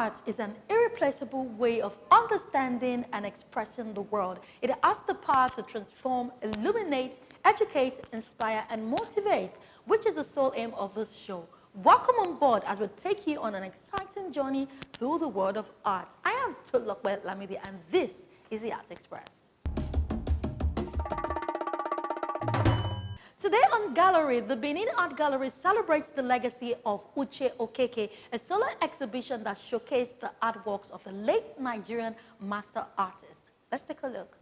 Art is an irreplaceable way of understanding and expressing the world. It has the power to transform, illuminate, educate, inspire, and motivate, which is the sole aim of this show. Welcome on board as we take you on an exciting journey through the world of art. I am Tolokwe Lamidi, and this is the Art Express. Today on Gallery, the Benin Art Gallery celebrates the legacy of Uche Okeke, a solo exhibition that showcased the artworks of the late Nigerian master artist. Let's take a look.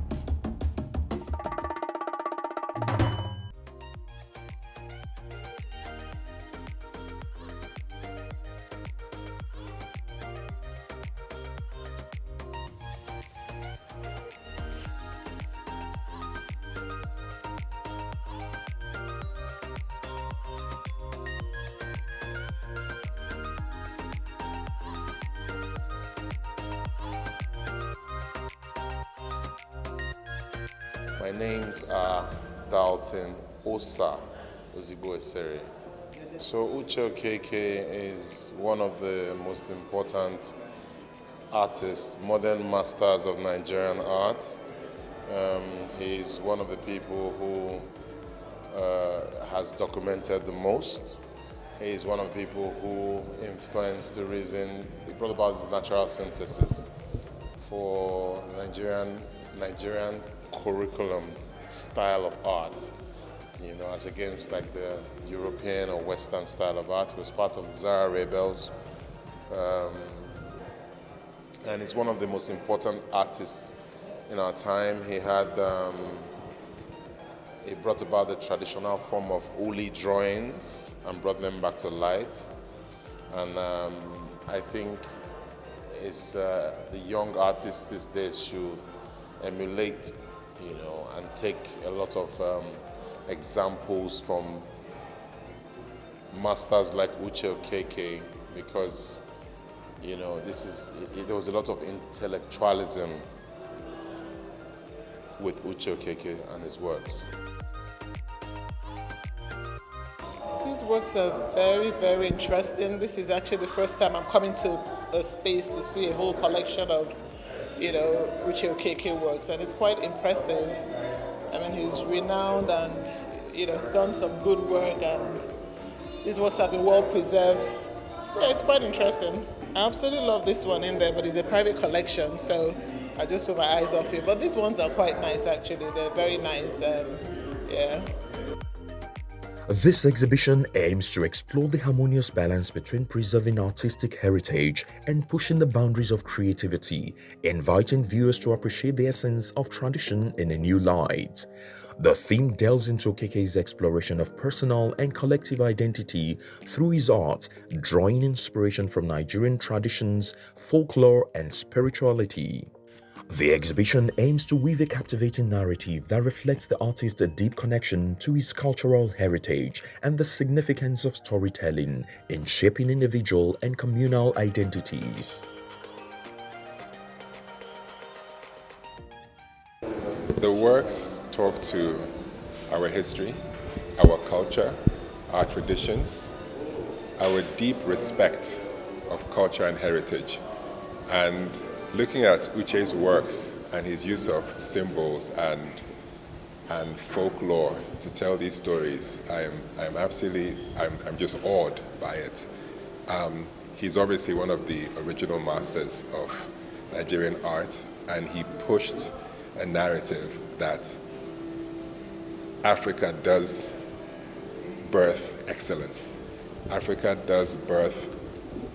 My names are Dalton Osa Ozigbo Esere. So Uche Okeke is one of the most important artists, modern masters of Nigerian art. He's one of the people who has documented the most. He's one of the people who influenced the reason he brought about his natural synthesis for Nigerian curriculum style of art, you know, as against like the European or Western style of art. He was part of the Zara Rebels, and he's one of the most important artists in our time. He brought about the traditional form of uli drawings and brought them back to light, and I think the young artists these days should emulate, you know, and take a lot of examples from masters like Uche Okeke, because, you know, there was a lot of intellectualism with Uche Okeke and his works. These works are very, very interesting. This is actually the first time I'm coming to a space to see a whole collection of, you know, Uche Okeke works, and it's quite impressive. I mean, he's renowned and, you know, he's done some good work, and these works have been well preserved. Yeah, it's quite interesting. I absolutely love this one in there, but it's a private collection, so I just put my eyes off it. But these ones are quite nice, actually. They're very nice, yeah. This exhibition aims to explore the harmonious balance between preserving artistic heritage and pushing the boundaries of creativity, inviting viewers to appreciate the essence of tradition in a new light. The theme delves into Okeke's exploration of personal and collective identity through his art, drawing inspiration from Nigerian traditions, folklore, and spirituality. The exhibition aims to weave a captivating narrative that reflects the artist's deep connection to his cultural heritage and the significance of storytelling in shaping individual and communal identities. The works talk to our history, our culture, our traditions, our deep respect of culture and heritage. And looking at Uche's works and his use of symbols and folklore to tell these stories, I'm just awed by it. He's obviously one of the original masters of Nigerian art, and he pushed a narrative that Africa does birth excellence. Africa does birth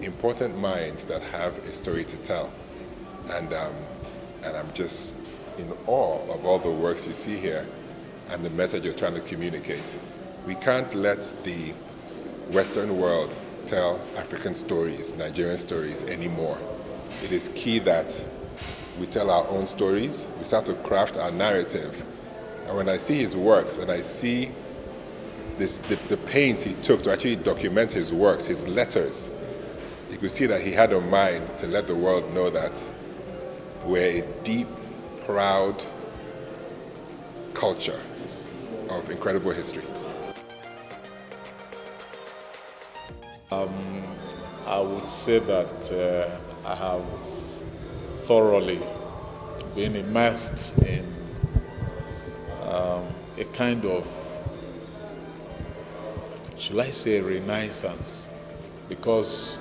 important minds that have a story to tell. And I'm just in awe of all the works you see here and the message you're trying to communicate. We can't let the Western world tell African stories, Nigerian stories anymore. It is key that we tell our own stories, we start to craft our narrative. And when I see his works and I see the pains he took to actually document his works, his letters, you could see that he had a mind to let the world know that we're a deep, proud culture of incredible history. I would say that I have thoroughly been immersed in a kind of, shall I say, renaissance, because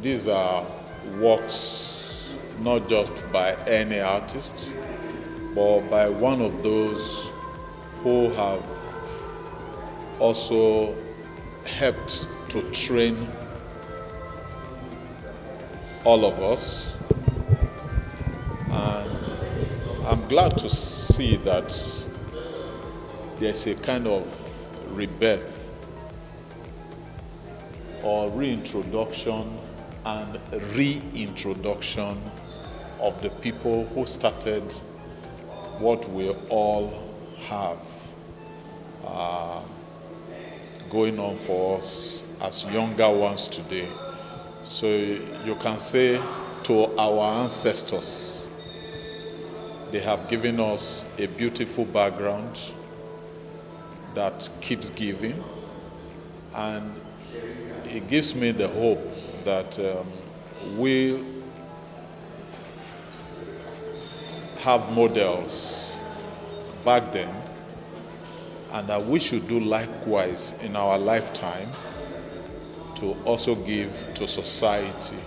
these are works not just by any artist, but by one of those who have also helped to train all of us. And I'm glad to see that there's a kind of rebirth or reintroduction and reintroduction of the people who started what we all have going on for us as younger ones today. So you can say to our ancestors, they have given us a beautiful background that keeps giving, and it gives me the hope that we have models back then, and that we should do likewise in our lifetime to also give to society.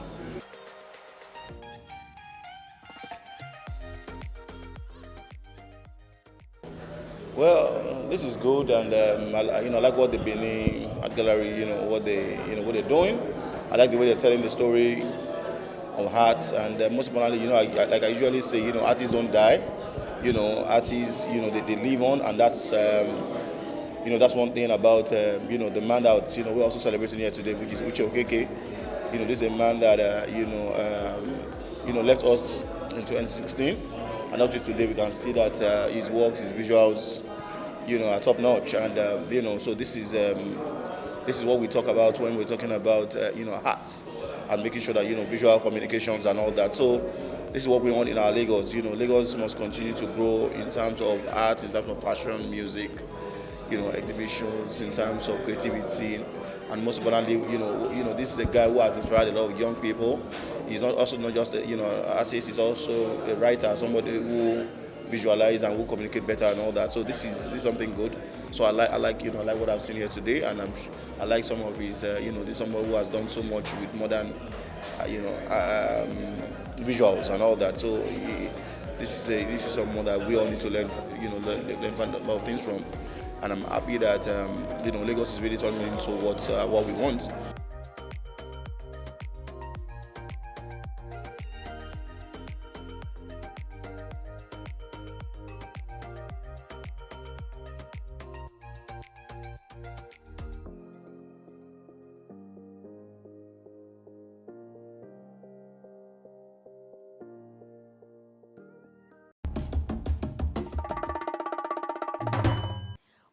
Well, this is good, and I like what the Benin Art Gallery, what they're doing. I like the way they're telling the story of arts, and most importantly, like I usually say, artists don't die. Artists, they live on, and that's that's one thing about the man that we're also celebrating here today, which is Uche Okeke. This is a man that left us in 2016, and up to today we can see that his works, his visuals, are top notch, and so this is what we talk about when we're talking about art and making sure that visual communications and all that. So this is what we want in our Lagos. Lagos must continue to grow in terms of art, in terms of fashion, music, exhibitions, in terms of creativity, and most importantly, this is a guy who has inspired a lot of young people. He's not just an artist; he's also a writer, somebody who visualize and who communicate better and all that. So this is something good. So I like what I've seen here today, and I like some of his this is someone who has done so much with modern visuals and all that. So this is someone that we all need to learn learn a lot of things from, and I'm happy that Lagos is really turning into what we want.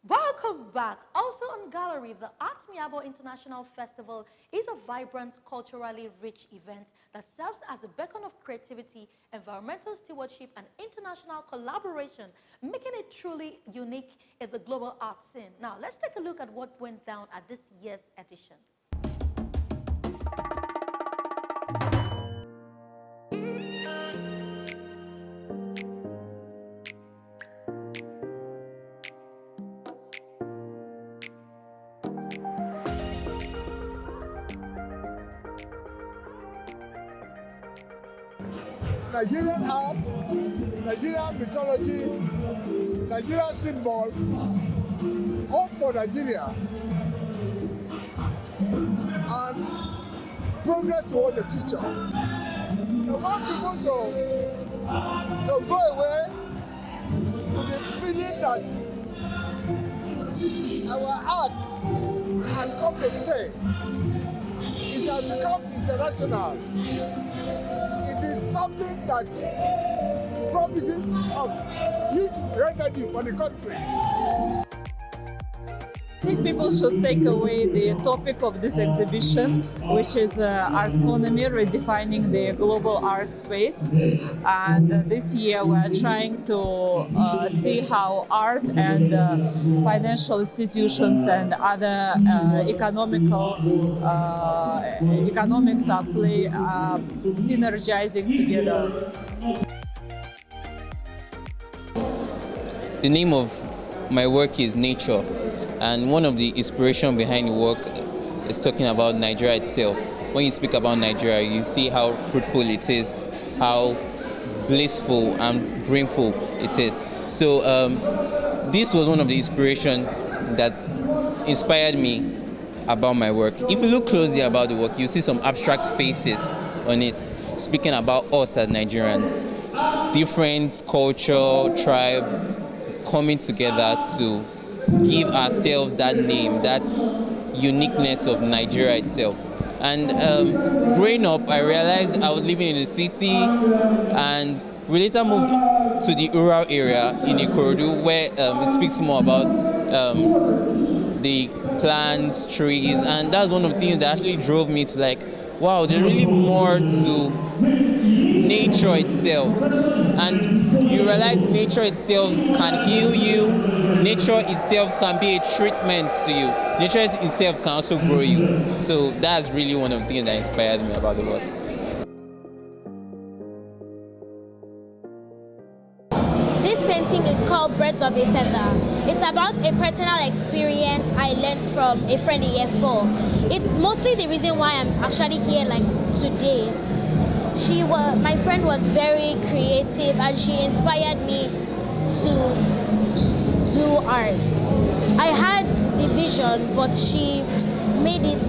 Welcome back. Also on gallery, the Artmiabo International Festival is a vibrant, culturally rich event that serves as a beacon of creativity, environmental stewardship, and international collaboration, making it truly unique in the global art scene. Now, let's take a look at what went down at this year's edition. Nigerian art, Nigerian mythology, Nigerian symbols, hope for Nigeria, and progress toward the future. I want people to go away with the feeling that our art has come to stay. It has become international. It is something that promises of huge revenue for the country. think people should take away the topic of this exhibition, which is art economy, redefining the global art space. And this year we're trying to see how art and financial institutions and other economics are synergizing together. The name of my work is Nature, and one of the inspiration behind the work is talking about Nigeria itself. When you speak about Nigeria, you see how fruitful it is, how blissful and brimful it is. So this was one of the inspiration that inspired me about my work. If you look closely about the work, you see some abstract faces on it, speaking about us as Nigerians, different culture, tribe, coming together to give ourselves that name, that uniqueness of Nigeria itself. And growing up, I realized I was living in the city, and we later moved to the rural area in Ikorodu, where it speaks more about the plants, trees, and that's one of the things that actually drove me to like, wow, there's really more to nature itself. And you realize nature itself can heal you, nature itself can be a treatment to you, nature itself can also grow you. So that's really one of the things that inspired me about the work. This painting is called Birds of a Feather. It's about a personal experience I learned from a friend in year 4. It's mostly the reason why I'm actually here like today. My friend was very creative and she inspired me to do art. I had the vision, but she made it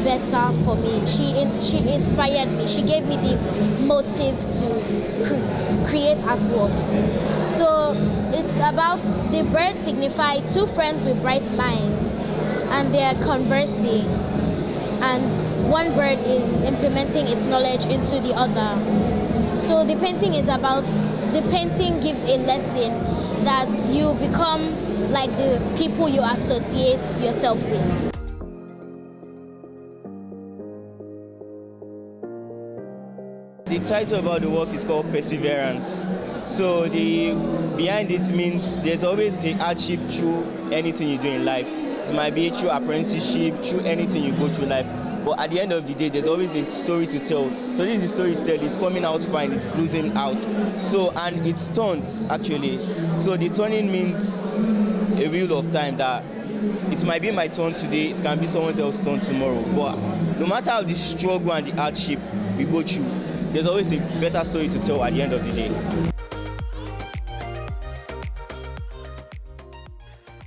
better for me. She inspired me. She gave me the motive to create artworks. So it's about, the birds signify two friends with bright minds, and they are conversing. And one bird is implementing its knowledge into the other. So the painting gives a lesson that you become like the people you associate yourself with. The title about the work is called Perseverance. So behind it means there's always a hardship through anything you do in life. It might be through apprenticeship, through anything you go through life. But at the end of the day, there's always a story to tell. So this is the story to tell. It's coming out fine, it's closing out. So, and it's turned, actually. So the turning means a wheel of time that it might be my turn today, it can be someone else's turn tomorrow. But no matter how the struggle and the hardship we go through, there's always a better story to tell at the end of the day.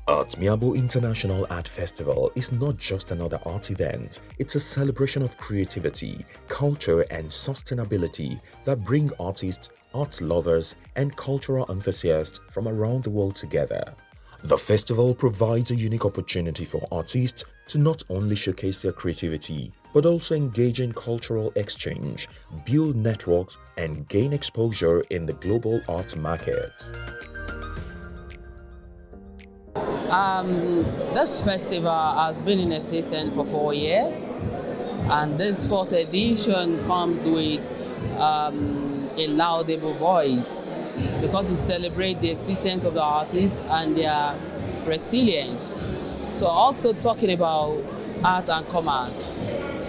Artmiabo International Art Festival is not just another art event, it's a celebration of creativity, culture and sustainability that bring artists, art lovers and cultural enthusiasts from around the world together. The festival provides a unique opportunity for artists to not only showcase their creativity, but also engage in cultural exchange, build networks and gain exposure in the global art market. This festival has been in existence for 4 years, and this 4th edition comes with a laudable voice because it celebrates the existence of the artists and their resilience. So also talking about art and commerce,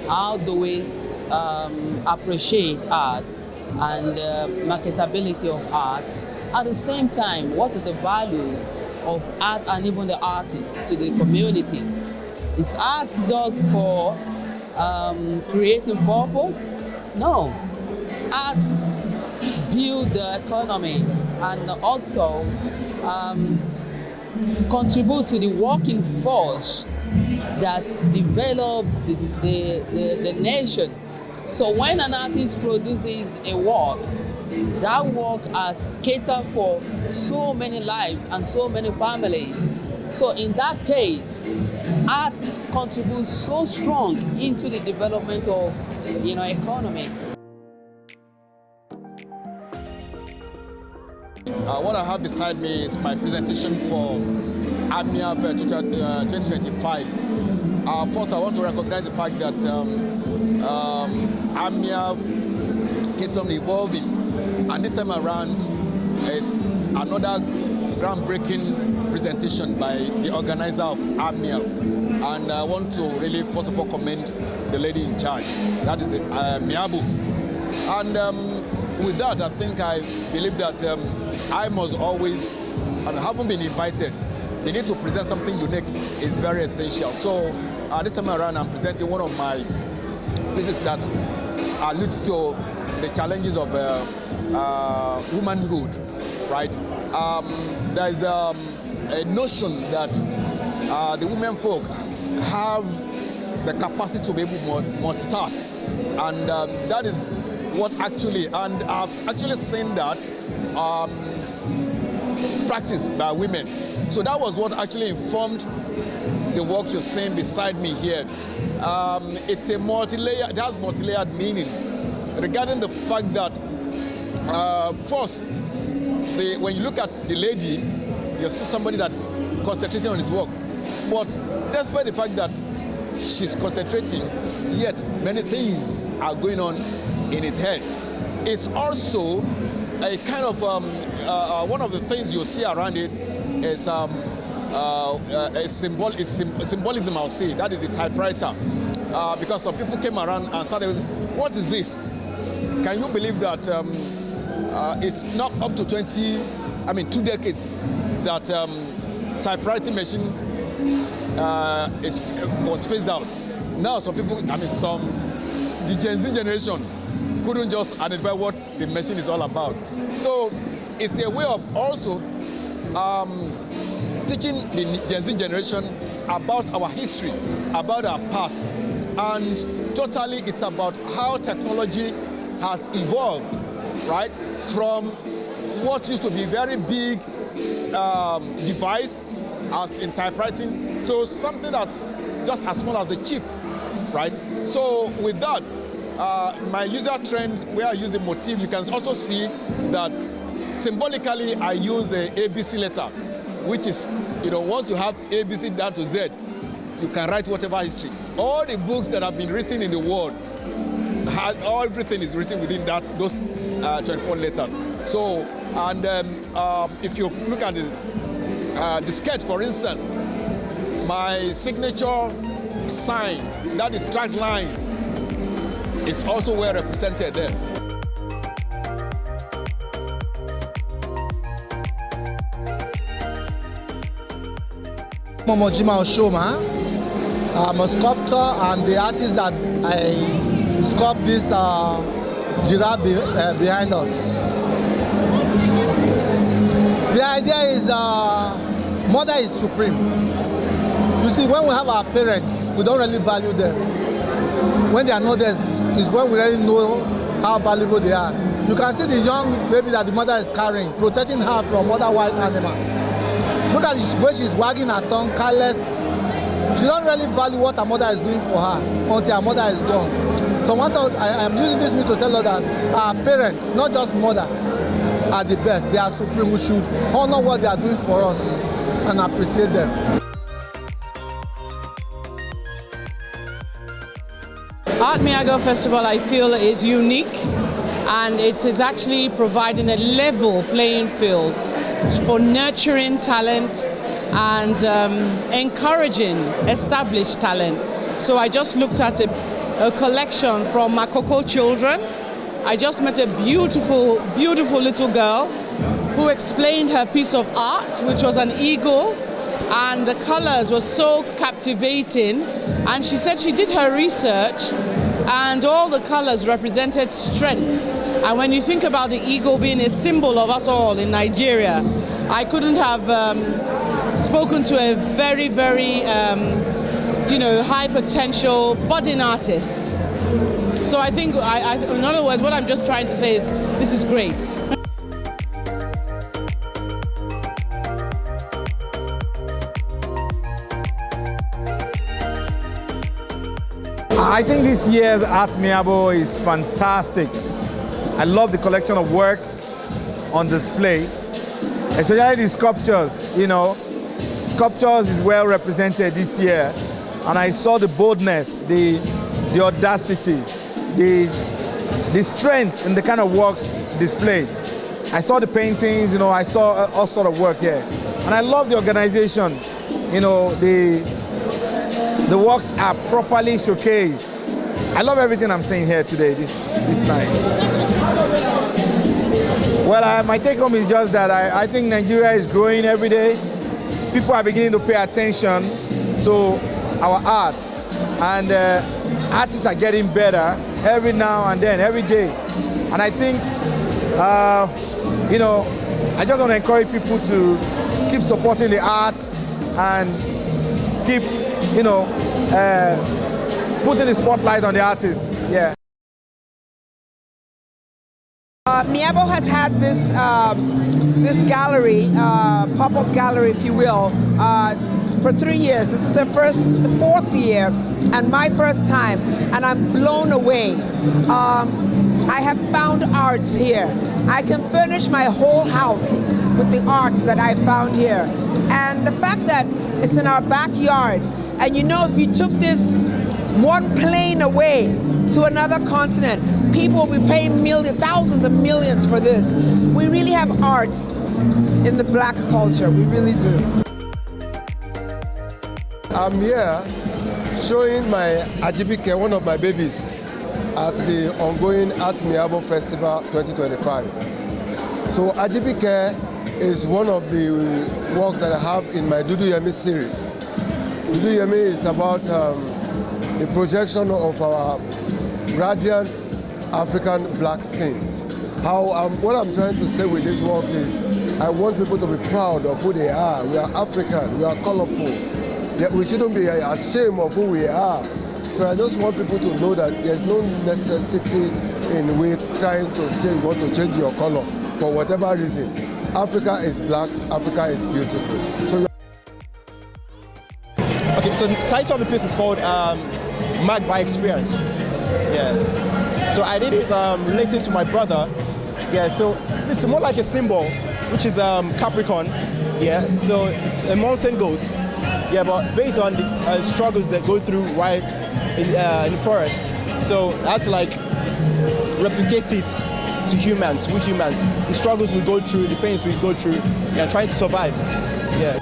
how do we appreciate art and marketability of art? At the same time, what is the value of art and even the artists to the community? Is art just for creative purpose? No. Art builds the economy and also contribute to the working force that develop the nation. So when an artist produces a work, that work has catered for so many lives and so many families. So in that case, art contributes so strong into the development of economy. what I have beside me is my presentation for Artmiabo 2025. First, I want to recognize the fact that Artmiabo keeps on evolving, and this time around, it's another groundbreaking presentation by the organizer of Artmiabo. And I want to really, first of all, commend the lady in charge. That is Miabu. And with that, I believe that I must always, having been invited, the need to present something unique is very essential. So this time around, I'm presenting one of my pieces that alludes to the challenges of womanhood, right? There's a notion that the women folk have the capacity to be able to multitask, and that is what actually, and I've actually seen that practiced by women. So that was what actually informed the work you're seeing beside me here. It's a multi-layered, it has multi-layered meanings regarding the fact that first, when you look at the lady, you see somebody that's concentrating on his work. But despite the fact that she's concentrating, yet many things are going on in his head. It's also a kind of, one of the things you see around it is symbolism, I'll say. That is the typewriter. Because some people came around and started, what is this? Can you believe that it's not up to 2 decades that typewriting machine was phased out. Now some people, the Gen Z generation couldn't just identify what the machine is all about. So it's a way of also teaching the Gen Z generation about our history, about our past. And totally it's about how technology has evolved, right? From what used to be very big device, as in typewriting, to something that's just as small as a chip, right? So with that, my user trend, where I use the motif, you can also see that symbolically I use the ABC letter, which is, once you have ABC down to Z, you can write whatever history. All the books that have been written in the world, everything is written within those 24 letters. So, and if you look at the sketch, for instance, my signature sign, that is track lines, is also well represented there. Momojima Oshoma. I'm a sculptor, and the artist that I sculpt this giraffe behind us. The idea is mother is supreme. You see, when we have our parents, we don't really value them. When they are not there, is when we really know how valuable they are. You can see the young baby that the mother is carrying, protecting her from other wild animals. Look at the way she's wagging her tongue, careless. She don't really value what her mother is doing for her until her mother is gone. So I am using this to tell her that our parents, not just mother, are the best. They are supreme. We should honor what they are doing for us and appreciate them. Artmiabo Festival, I feel, is unique, and it is actually providing a level playing field for nurturing talent and encouraging established talent. So I just looked at a collection from Makoko children. I just met a beautiful, beautiful little girl who explained her piece of art, which was an eagle, and the colors were so captivating. And she said she did her research, and all the colors represented strength. And when you think about the eagle being a symbol of us all in Nigeria, I couldn't have spoken to a very, very, high potential budding artist. So I think, in other words, what I'm just trying to say is, this is great. I think this year's Artmiabo is fantastic. I love the collection of works on display. especially the sculptures, you know. Sculptures is well represented this year, and I saw the boldness, the audacity, the strength in the kind of works displayed. I saw the paintings, you know, I saw all sort of work here. And I love the organization. You know, the works are properly showcased. I love everything I'm saying here today, this night. Well, my take home is just that I think Nigeria is growing every day. People are beginning to pay attention to our art. And artists are getting better every now and then, every day. And I think, you know, I just want to encourage people to keep supporting the arts and keep, you know, putting the spotlight on the artist. Yeah. Miabo has had this this gallery, pop-up gallery, if you will, for 3 years. This is the fourth year, and my first time, and I'm blown away. I have found art here. I can furnish my whole house with the art that I found here. And the fact that it's in our backyard, and you know, if you took this one plane away to another continent, people will be paying thousands of millions for this. We really have art in the black culture, we really do. I'm here showing my Ajibike, one of my babies, at the ongoing Artmiabo Festival 2025. So Ajibike is one of the works that I have in my Dudu Yemi series. Dudu Yemi is about the projection of our radiant African black skins. What I'm trying to say with this work is I want people to be proud of who they are. We are African, we are colorful. Yet we shouldn't be ashamed of who we are. So I just want people to know that there's no necessity in trying to say you want to change your color for whatever reason. Africa is black, Africa is beautiful. Okay, so the title of the piece is called Marked by Experience. Yeah. So I did it relating to my brother. Yeah, so it's more like a symbol, which is Capricorn. Yeah, so it's a mountain goat. Yeah, but based on the struggles that go through right in the forest. So I had to like replicate it to humans, we humans. The struggles we go through, the pains we go through, yeah, trying to survive. Yeah.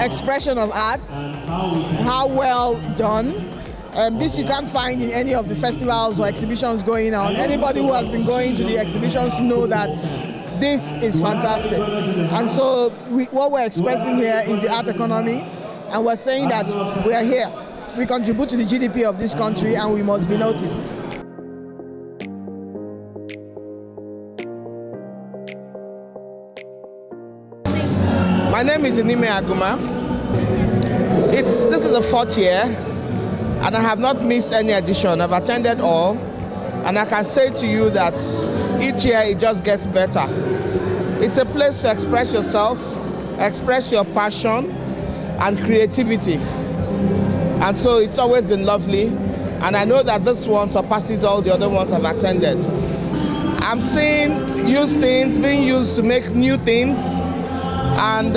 Expression of art, how well done. This you can't find in any of the festivals or exhibitions going on. Anybody who has been going to the exhibitions know that this is fantastic. And so what we're expressing here is the art economy, and we're saying that we are here. We contribute to the GDP of this country and we must be noticed. My name is Inime Aguma. This is the 4th year, and I have not missed any edition. I've attended all, and I can say to you that each year it just gets better. It's a place to express yourself, express your passion and creativity. And so it's always been lovely, and I know that this one surpasses all the other ones I've attended. I'm seeing used things being used to make new things, and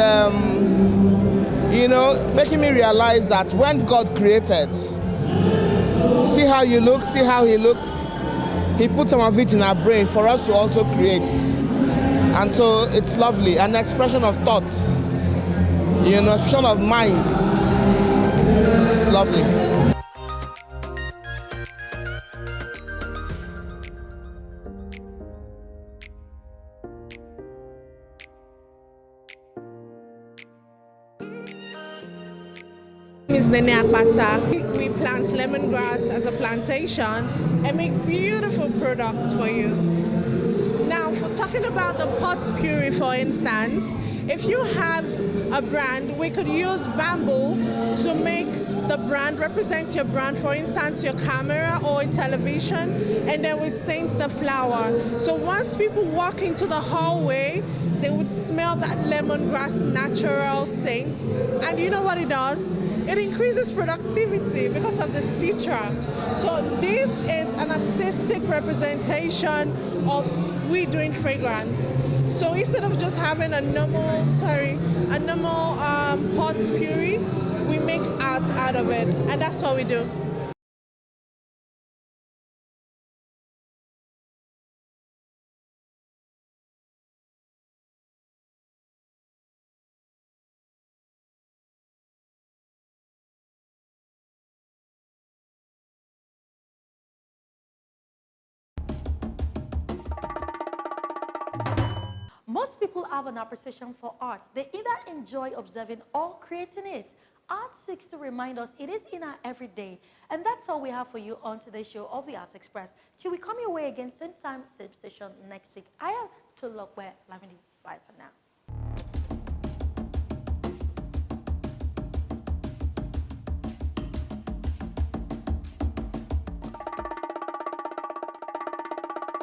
you know, making me realize that when God created, see how you look, see how He looks, He put some of it in our brain for us to also create. And so it's lovely, an expression of thoughts, you know, expression of minds. It's lovely. Is Nene Apata. We plant lemongrass as a plantation and make beautiful products for you. Now, for talking about the pot puree, for instance, if you have a brand, we could use bamboo to make the brand, represent your brand, for instance, your camera or television, and then we scent the flower. So once people walk into the hallway, they would smell that lemongrass natural scent. And you know what it does? It increases productivity because of the citra. So this is an artistic representation of we doing fragrance. So instead of just having a normal pot puree, we make art out of it, and that's what we do. Most people have an appreciation for art. They either enjoy observing or creating it. Art seeks to remind us it is in our everyday. And that's all we have for you on today's show of the Arts Express. Till we come your way again, same time, same station next week. I am Tulokwe Lamini. Bye for now.